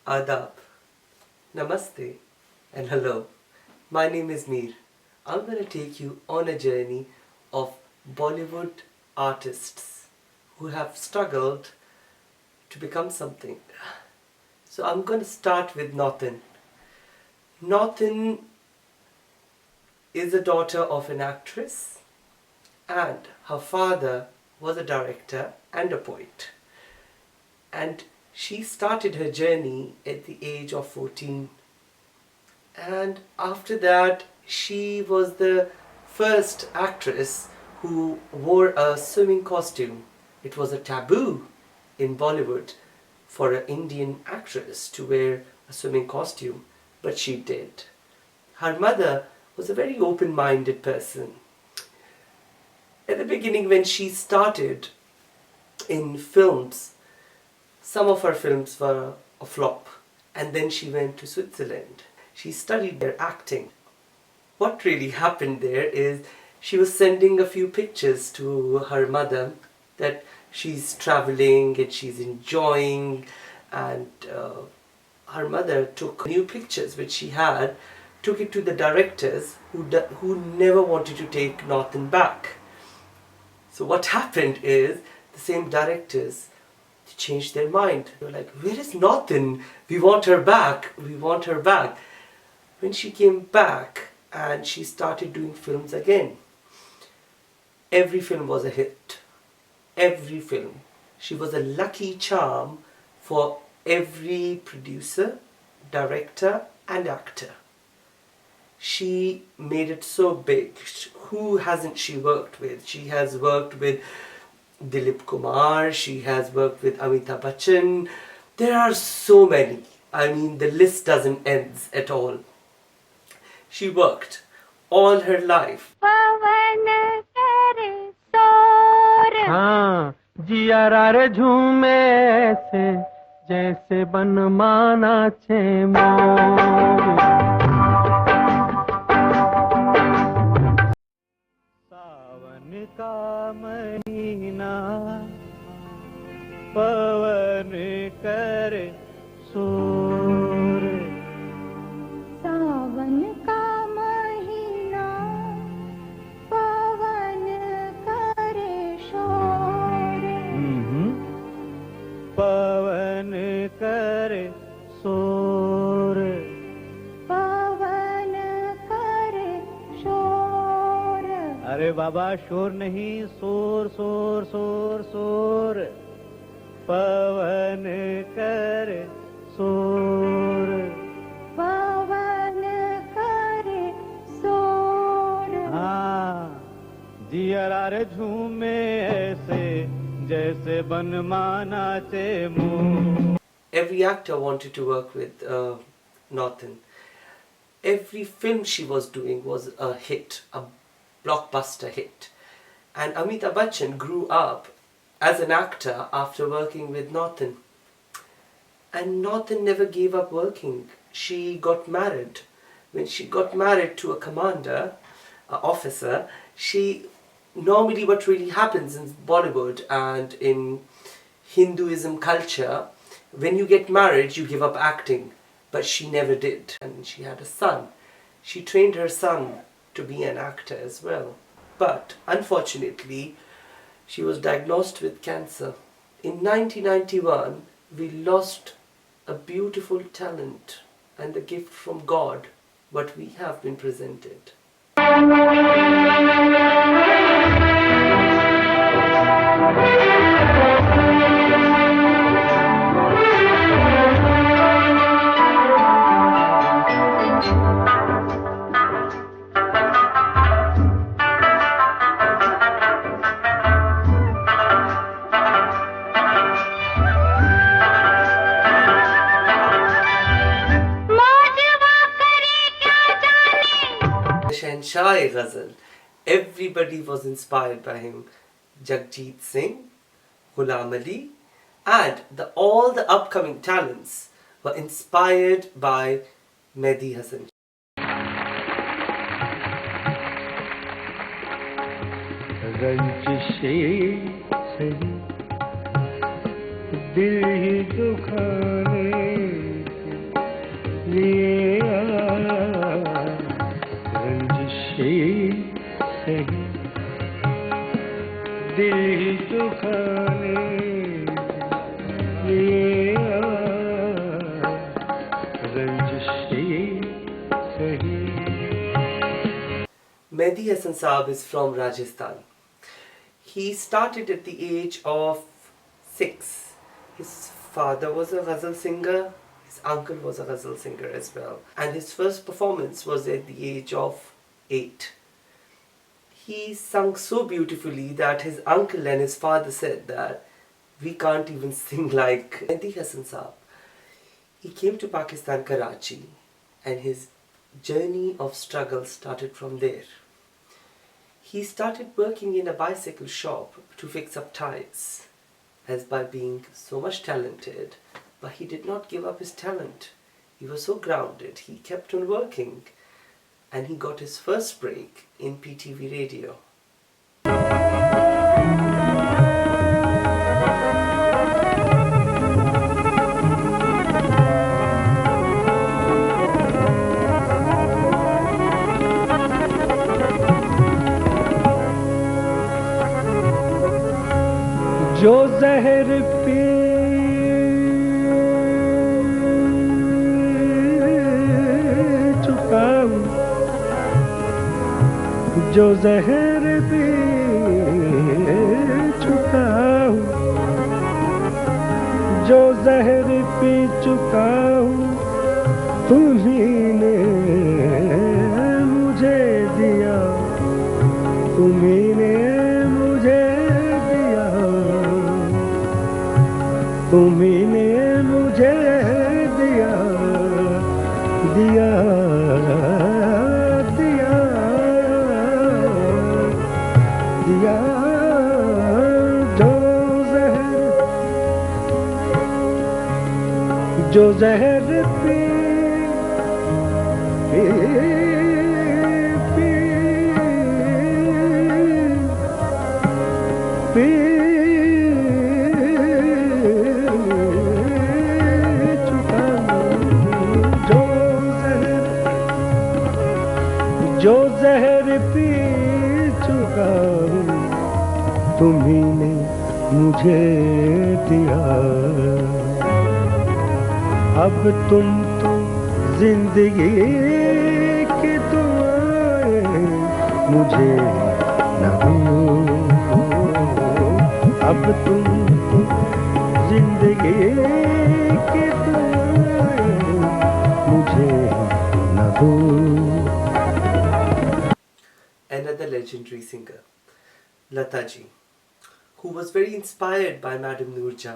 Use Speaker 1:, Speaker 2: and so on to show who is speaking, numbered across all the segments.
Speaker 1: Adab, Namaste, and hello. My name is Mir. I'm going to take you on a journey of Bollywood artists who have struggled to become something. So I'm going to start with Nauthan. Nauthan is the daughter of an actress, and her father was a director and a poet. And she started her journey at the age of 14. And after that, she was the first actress who wore a swimming costume. It was a taboo in Bollywood for an Indian actress to wear a swimming costume, but she did. Her mother was a very open-minded person. At the beginning, when she started in films, some of her films were a flop, and then she went to Switzerland. She studied their acting. What really happened there is she was sending a few pictures to her mother that she's traveling and she's enjoying, and her mother took new pictures which she had, took it to the directors who never wanted to take Nauthan back. So what happened is the same directors changed their mind. They were like, where is Nauthan? We want her back. We want her back. When she came back and she started doing films again, every film was a hit. Every film. She was a lucky charm for every producer, director and actor. She made it so big. Who hasn't she worked with? She has worked with Dilip Kumar, she has worked with Amitabh Bachchan. There are so many. I mean, the list doesn't end at all. She worked all her life.
Speaker 2: हाँ जियारा रे झूमे ऐसे जैसे बनमाना छे मोर सावन का महीना पवन करे शोर
Speaker 3: सावन का महीना पवन करे शोर
Speaker 2: पवन करे शोर
Speaker 3: पवन करे शोर।
Speaker 2: अरे बाबा शोर नहीं शोर शोर शोर शोर पवन करे शोर
Speaker 3: पवन करे शोर।
Speaker 2: हाँ जियरा रे झूमे ऐसे जैसे बनमाना चे मुँह।
Speaker 1: Every actor wanted to work with Nauthan. Every film she was doing was a hit, a blockbuster hit. And Amitabh Bachchan grew up as an actor after working with Nauthan. And Nauthan never gave up working. She got married. When she got married to a commander, an officer, normally what really happens in Bollywood and in Hinduism culture, when you get married, you give up acting. But she never did. And she had a son. She trained her son to be an actor as well. But unfortunately, she was diagnosed with cancer. In 1991, we lost a beautiful talent and a gift from God, what we have been presented. Shahnshah Ghazal. Everybody was inspired by him. Jagjit Singh, Ghulam Ali, and all the upcoming talents were inspired by Mehdi Hasan.
Speaker 2: दिल ही दुखाने
Speaker 1: Mehdi Hasan Saab is from Rajasthan. He started at the age of 6. His father was a ghazal singer, his uncle was a ghazal singer as well, and his first performance was at the age of 8. He sung so beautifully that his uncle and his father said that we can't even sing like Mehdi Hasan Saab. He came to Pakistan, Karachi, and his journey of struggle started from there. He started working in a bicycle shop to fix up tires, as by being so much talented, but he did not give up his talent. He was so grounded, he kept on working, and he got his first break in PTV radio.
Speaker 2: जो जहर P चुका हूँ, जो जहर P चुका हूँ, जो जहर पी चुका हूँ, तुम्हीं ने मुझे दिया, तुम्हीं ने मुझे दिया, तुम्हीं ने मुझे दिया, दिया, दिया, दिया, जो जहर पी पी पी चुका जो जहर पी चुका हूँ, तुम्हीं ने मुझे दिया। अब तुम तो जिंदगी की दुआएं मुझे न दो, अब तुम तो जिंदगी की दुआएं मुझे न दो।
Speaker 1: Another legendary singer, Lata Ji, who was very inspired by Madam Noorja.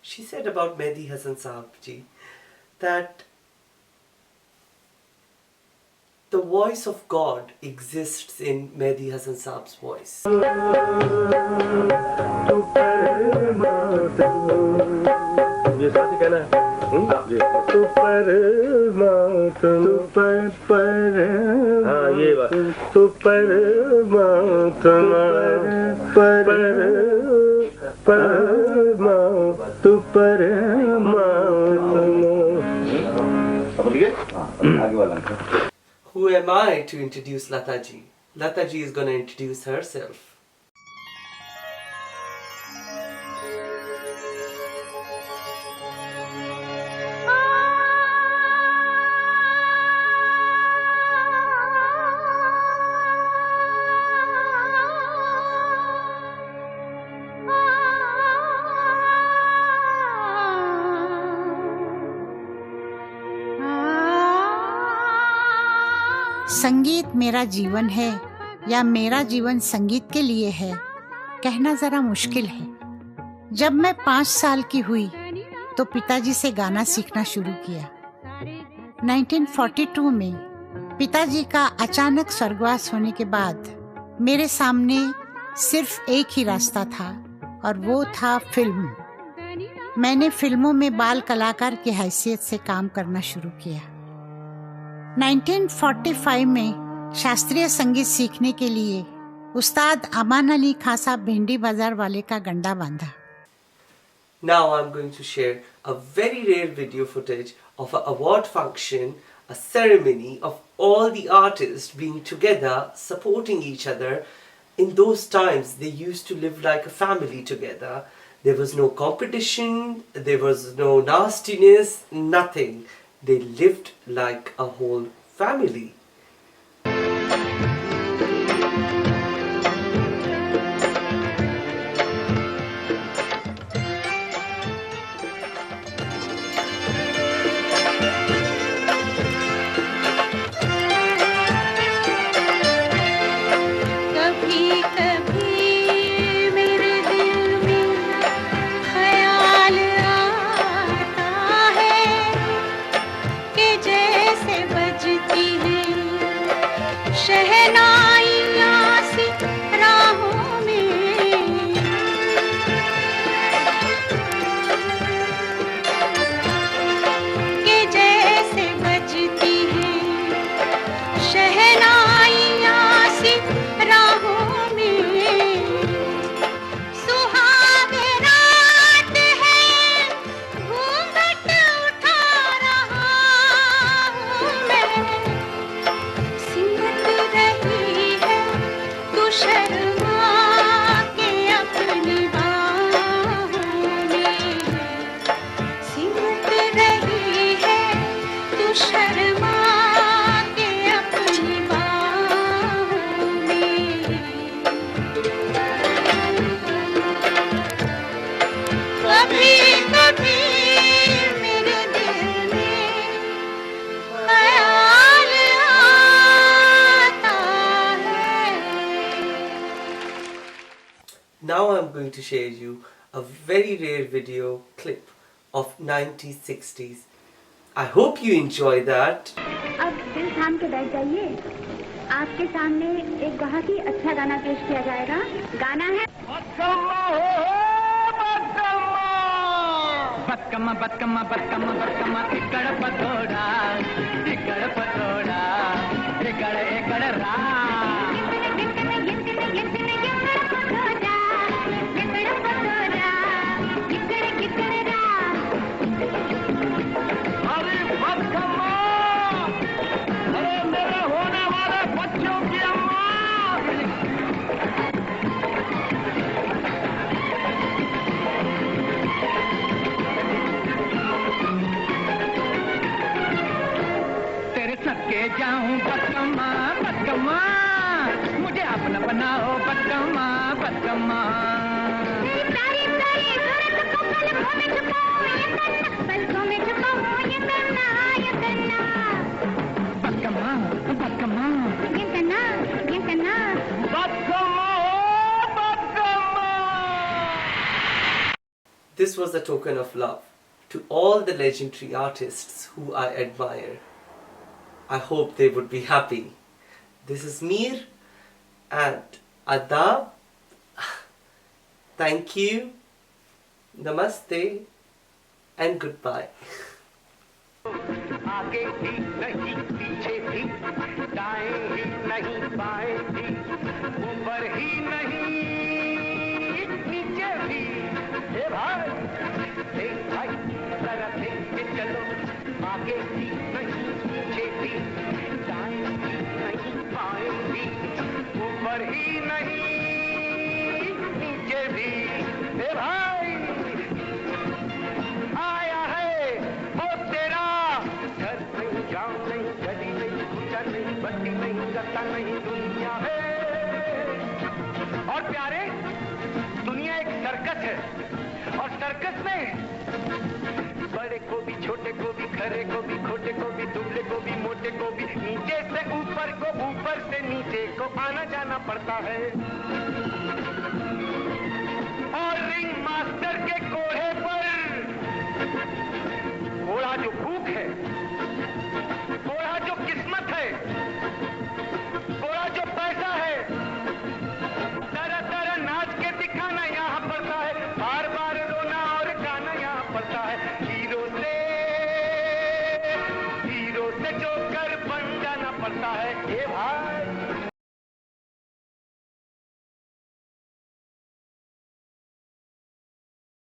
Speaker 1: She said about Mehdi Hasan Saab Ji that the voice of God exists in Mehdi Hasan Saab's voice.
Speaker 2: ये साथ ही कहना है। तू पर हाँ ये बात तू परमात्मा तू परमात्मा।
Speaker 1: Who am I to introduce Lata Ji? Lata Ji is going to introduce herself.
Speaker 4: संगीत मेरा जीवन है या मेरा जीवन संगीत के लिए है, कहना जरा मुश्किल है। जब मैं 5 साल की हुई तो पिताजी से गाना सीखना शुरू किया। 1942 में पिताजी का अचानक स्वर्गवास होने के बाद मेरे सामने सिर्फ एक ही रास्ता था और वो था फिल्म। मैंने फिल्मों में बाल कलाकार की हैसियत से काम करना शुरू किया। 1945 में शास्त्रीय संगीत सीखने के लिए उस्ताद अमान अली खां साहब भिंडी बाजार वाले का गंडा बांधा।
Speaker 1: Now I'm going to share a very rare video footage of an award function, a ceremony of all the artists being together, supporting each other. In those times, they used to live like a family together. There was no competition, there was no nastiness, nothing. They lived like a whole family. going to share you a very rare video clip of 1960s. I hope you enjoy that.
Speaker 3: अब दिल थाम के बैठ जाइए, आपके सामने एक बहुत ही अच्छा गाना पेश किया जाएगा। गाना है
Speaker 5: बतकम्मा बतकम्मा बतकम्मा बतकम्मा इकड़ पतोड़ा इकड़ पतोड़ा इकड़ इकड़ रा
Speaker 2: अरे बदकम्मा, अरे मेरे होने वाले बच्चों की अम्मा।
Speaker 5: तेरे सदके जाऊं बतकम्मा बतकम्मा मुझे अपना बनाओ Bathukamma Bathukamma Bathukamma Bathukamma
Speaker 1: This was a token of love to all the legendary artists who I admire. I hope they would be happy. This is Mir and Adab. Thank you, Namaste and goodbye.
Speaker 2: आगे भी नहीं पीछे भी दाएं ही नहीं बाएं भी ऊपर ही नहीं नीचे भी हे भाई जरा देख के चलो आगे भी नहीं पीछे भी दाएं भी नहीं बाएं भी ऊपर ही नहीं नीचे भी हे भाई आया है वो तेरा घर नहीं गाँव नहीं गली नहीं पूजा नहीं बत्ती नहीं रत्ता नहीं दुनिया है और प्यारे दुनिया एक सर्कस है और सर्कस में बड़े को भी छोटे को भी खरे को भी खोटे को भी दुबले को भी मोटे को भी नीचे से ऊपर को ऊपर से नीचे को आना जाना पड़ता है और रिंग मास्टर के कोढ़े पर घोड़ा जो भूख है घोड़ा जो किस्मत है घोड़ा जो पैसा है तरह तरह नाच के दिखाना यहाँ पड़ता है बार बार रोना और गाना यहाँ पड़ता है हीरो से जोकर बन जाना पड़ता है ये भाई